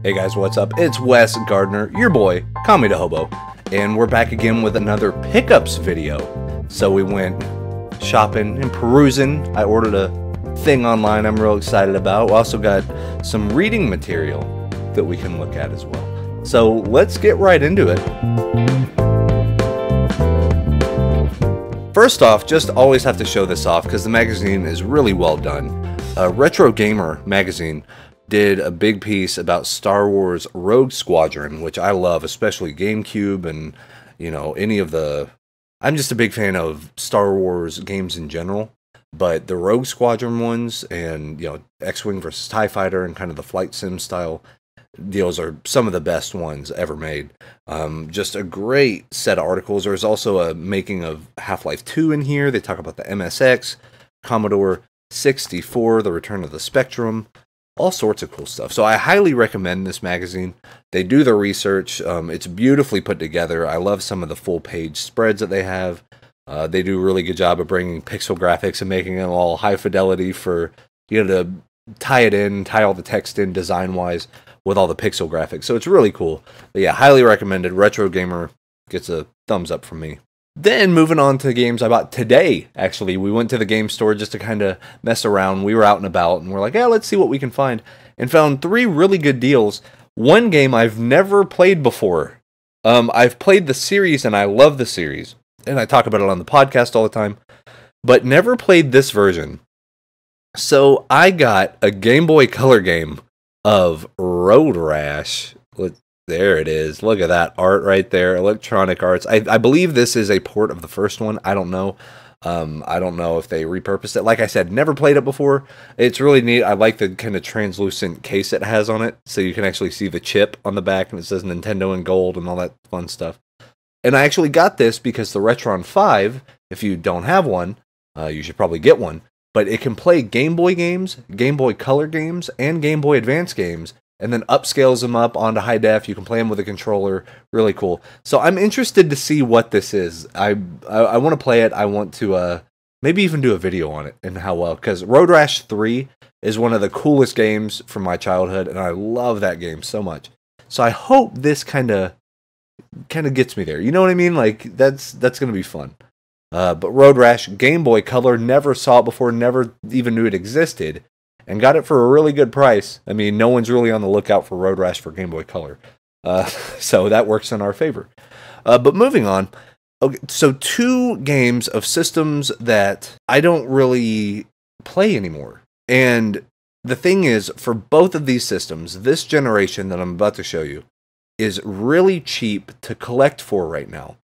Hey guys, what's up? It's Wes Gardner, your boy, Kami the Hobo, and we're back again with another pickups video. So we went shopping and perusing. I ordered a thing online I'm real excited about. We also got some reading material that we can look at as well. So let's get right into it. First off, just always have to show this off because the magazine is really well done. Retro Gamer magazine did a big piece about Star Wars Rogue Squadron, which I love, especially GameCube and, you know, any of the... I'm just a big fan of Star Wars games in general, but the Rogue Squadron ones and, you know, X-Wing versus TIE Fighter and kind of the flight sim style deals are some of the best ones ever made. Just a great set of articles. There's also a making of Half-Life 2 in here. They talk about the MSX, Commodore 64, the Return of the Spectrum, all sorts of cool stuff. So I highly recommend this magazine. They do the research. It's beautifully put together. I love some of the full page spreads that they have. They do a really good job of bringing pixel graphics and making them all high fidelity for, you know, to tie it in, tie all the text in design wise with all the pixel graphics. So it's really cool. But yeah, highly recommended. Retro Gamer gets a thumbs up from me. Then moving on to games I bought today, actually. We went to the game store just to kind of mess around. We were out and about, and we're like, yeah, let's see what we can find. And found 3 really good deals. One game I've never played before. I've played the series, and I love the series. And I talk about it on the podcast all the time. But never played this version. So I got a Game Boy Color game of Road Rash. There it is. Look at that art right there. Electronic Arts. I believe this is a port of the first one. I don't know. I don't know if they repurposed it. Like I said, never played it before. It's really neat. I like the kind of translucent case it has on it. So you can actually see the chip on the back. And it says Nintendo in gold and all that fun stuff. And I actually got this because the Retron 5, if you don't have one, you should probably get one. But it can play Game Boy games, Game Boy Color games, and Game Boy Advance games. And then upscales them up onto high def. You can play them with a controller. Really cool. So I'm interested to see what this is. I want to play it. I want to maybe even do a video on it and how well. Because Road Rash 3 is one of the coolest games from my childhood. And I love that game so much. So I hope this kind of gets me there. You know what I mean? Like, that's going to be fun. But Road Rash, Game Boy Color, never saw it before. Never even knew it existed. And got it for a really good price. I mean, no one's really on the lookout for Road Rash for Game Boy Color. So that works in our favor. But moving on. Okay, so 2 games of systems that I don't really play anymore. And the thing is, for both of these systems, this generation that I'm about to show you is really cheap to collect for right now.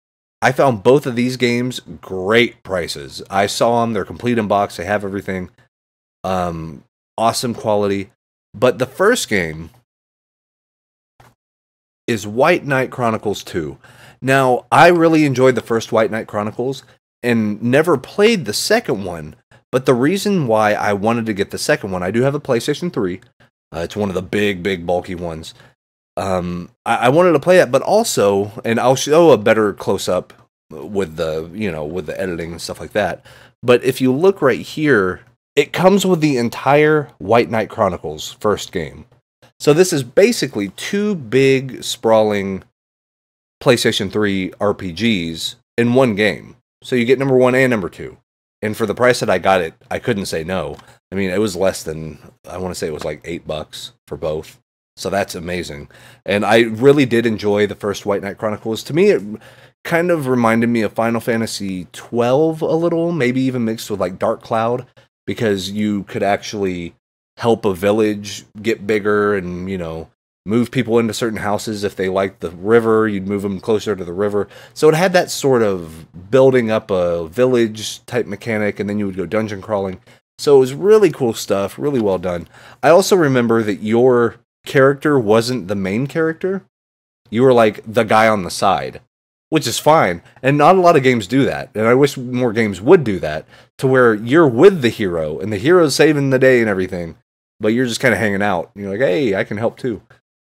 I found both of these games great prices. I saw them. They're complete in box. They have everything. Awesome quality. But the first game is White Knight Chronicles 2. Now, I really enjoyed the first White Knight Chronicles and never played the second one. But the reason why I wanted to get the second one, I do have a PlayStation 3. It's one of the big, bulky ones. I wanted to play it, but also, and I'll show a better close-up with the, you know, with the editing and stuff like that. But if you look right here, it comes with the entire White Knight Chronicles first game. So this is basically 2 big, sprawling PlayStation 3 RPGs in one game. So you get number 1 and number 2. And for the price that I got it, I couldn't say no. I mean, it was less than, I want to say it was like $8 for both. So that's amazing. And I really did enjoy the first White Knight Chronicles. To me, it kind of reminded me of Final Fantasy 12 a little, maybe even mixed with like Dark Cloud. Because you could actually help a village get bigger and, you know, move people into certain houses. If they liked the river, you'd move them closer to the river. So it had that sort of building up a village type mechanic, and then you would go dungeon crawling. So it was really cool stuff, really well done. I also remember that your character wasn't the main character. You were like the guy on the side. Which is fine, and not a lot of games do that, and I wish more games would do that, to where you're with the hero, and the hero's saving the day and everything, but you're just kind of hanging out. You're like, hey, I can help too.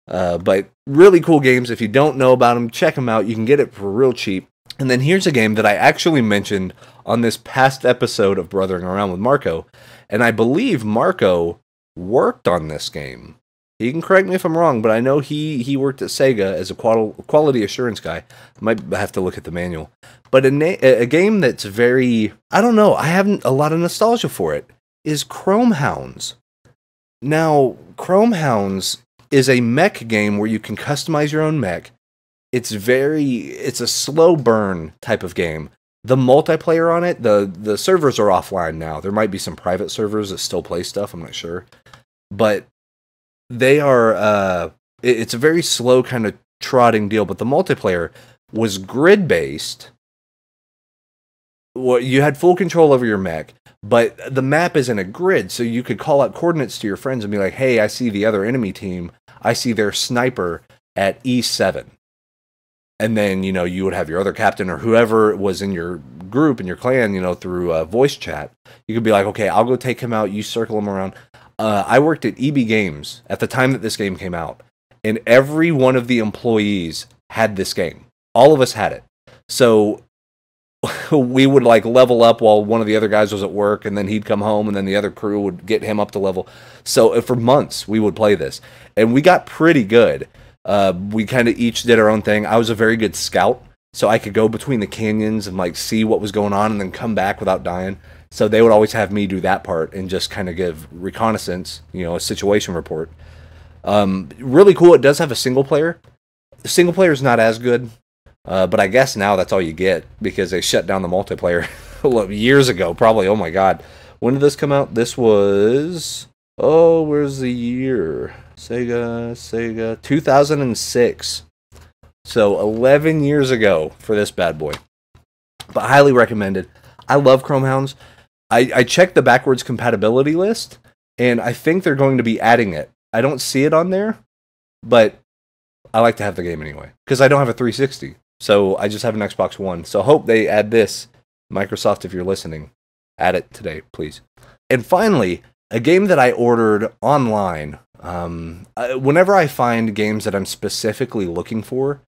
But really cool games. If you don't know about them, check them out. You can get it for real cheap. And then here's a game that I actually mentioned on this past episode of Brothering Around with Marco, and I believe Marco worked on this game. He can correct me if I'm wrong, but I know he worked at Sega as a quality assurance guy. I might have to look at the manual. But a game that's very, I don't know, I haven't a lot of nostalgia for it, is Chrome Hounds. Now, Chrome Hounds is a mech game where you can customize your own mech. It's a slow burn type of game. The multiplayer on it, the servers are offline now. There might be some private servers that still play stuff, I'm not sure. But they are, it's a very slow kind of trotting deal, but the multiplayer was grid-based. Well, you had full control over your mech, but the map is in a grid, so you could call out coordinates to your friends and be like, hey, I see the other enemy team. I see their sniper at E7. And then, you know, you would have your other captain or whoever was in your group, in your clan, you know, through voice chat. You could be like, okay, I'll go take him out. You circle him around. I worked at EB Games at the time that this game came out. And every one of the employees had this game. All of us had it. So we would like level up while one of the other guys was at work, and then he'd come home, and then the other crew would get him up to level. So for months we would play this, and we got pretty good. We kind of each did our own thing. I was a very good scout, so I could go between the canyons and like see what was going on, and then come back without dying. So they would always have me do that part and just kind of give reconnaissance, you know, a situation report. Really cool. It does have a single player. The single player is not as good. But I guess now that's all you get because they shut down the multiplayer years ago, probably. Oh my god. When did this come out? This was, oh, where's the year? Sega 2006. So 11 years ago for this bad boy. But highly recommended. I love Chrome Hounds. I checked the backwards compatibility list, and I think they're going to be adding it. I don't see it on there, but I like to have the game anyway because I don't have a 360. So I just have an Xbox One. So hope they add this. Microsoft, if you're listening, add it today, please. And finally, a game that I ordered online. Whenever I find games that I'm specifically looking for,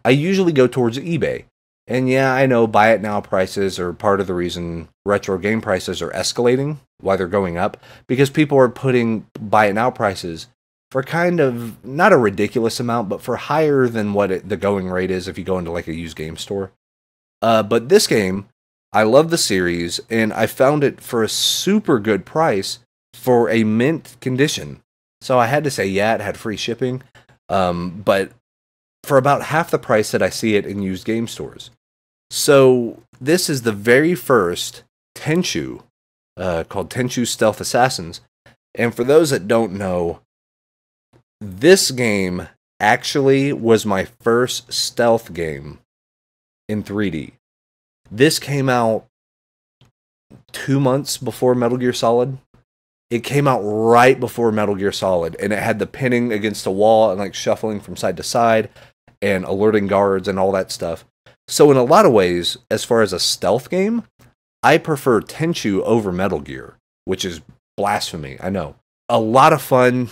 I usually go towards eBay. And yeah, I know buy it now prices are part of the reason retro game prices are escalating, why they're going up, because people are putting buy it now prices for kind of, not a ridiculous amount, but for higher than what the going rate is if you go into like a used game store. But this game, I love the series, and I found it for a super good price for a mint condition. So I had to say, yeah, it had free shipping, but for about half the price that I see it in used game stores. So this is the very first Tenchu, called Tenchu Stealth Assassins. And for those that don't know, this game actually was my first stealth game in 3D. This came out 2 months before Metal Gear Solid. It came out right before Metal Gear Solid, and it had the pinning against the wall and like shuffling from side to side and alerting guards and all that stuff. So in a lot of ways, as far as a stealth game, I prefer Tenchu over Metal Gear, which is blasphemy, I know. A lot of fun.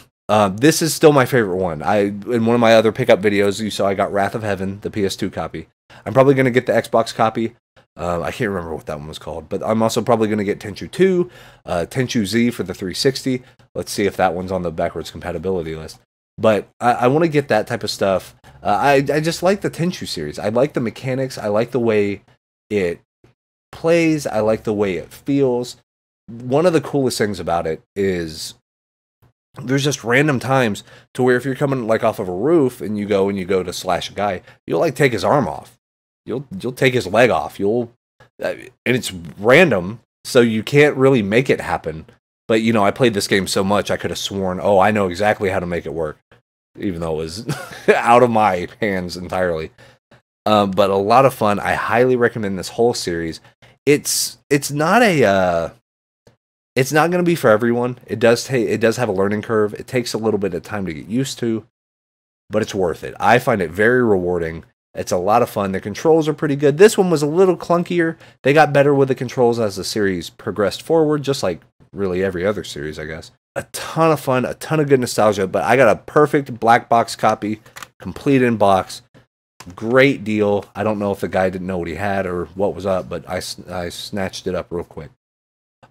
This is still my favorite one. In one of my other pickup videos, you saw I got Wrath of Heaven, the PS2 copy. I'm probably going to get the Xbox copy. I can't remember what that one was called, but I'm also probably going to get Tenchu 2, Tenchu Z for the 360. Let's see if that one's on the backwards compatibility list. But I want to get that type of stuff. I just like the Tenchu series. I like the mechanics. I like the way it plays. I like the way it feels. One of the coolest things about it is there's just random times to where if you're coming like off of a roof and you go to slash a guy, you'll like take his arm off. You'll take his leg off. And it's random, so you can't really make it happen. But you know, I played this game so much, I could have sworn, oh, I know exactly how to make it work, even though it was out of my hands entirely. But a lot of fun. I highly recommend this whole series. It's not it's not going to be for everyone. It does have a learning curve. It takes a little bit of time to get used to, but it's worth it. I find it very rewarding. It's a lot of fun. The controls are pretty good. This one was a little clunkier. They got better with the controls as the series progressed forward, just like really every other series, I guess. A ton of fun, a ton of good nostalgia, but I got a perfect black box copy, complete in box. Great deal. I don't know if the guy didn't know what he had or what was up, but I snatched it up real quick.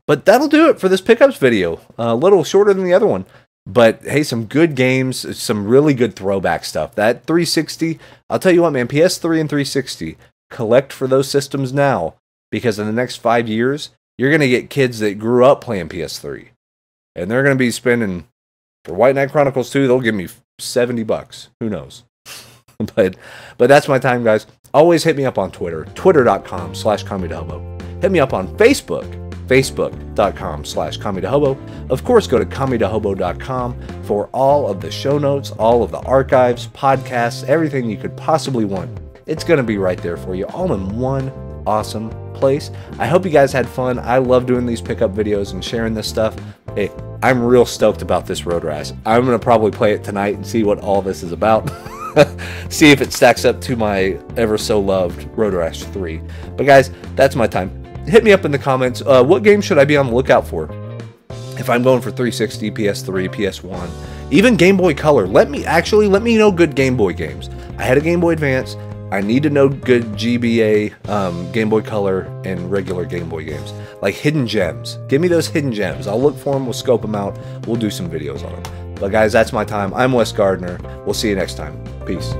But that'll do it for this pickups video. A little shorter than the other one. But hey, some good games, some really good throwback stuff. That 360, I'll tell you what, man, PS3 and 360, collect for those systems now, because in the next 5 years, you're going to get kids that grew up playing PS3. And they're going to be spending, for White Knight Chronicles 2, they'll give me $70. Who knows? but that's my time, guys. Always hit me up on Twitter, twitter.com/KamiDahobo. Hit me up on Facebook, facebook.com/KamiDahobo. Of course, go to KamiDahobo.com for all of the show notes, all of the archives, podcasts, everything you could possibly want. It's going to be right there for you, all in one awesome place. I hope you guys had fun. I love doing these pickup videos and sharing this stuff. Hey, I'm real stoked about this Road Rash. I'm going to probably play it tonight and see what all this is about. See if it stacks up to my ever so loved Road Rash 3. But guys, that's my time. Hit me up in the comments. What game should I be on the lookout for? If I'm going for 360, PS3, PS1, even Game Boy Color. Let me know good Game Boy games. I had a Game Boy Advance. I need to know good GBA, Game Boy Color, and regular Game Boy games. Like hidden gems. Give me those hidden gems. I'll look for them. We'll scope them out. We'll do some videos on them. But guys, that's my time. I'm Wes Gardner. We'll see you next time. Peace.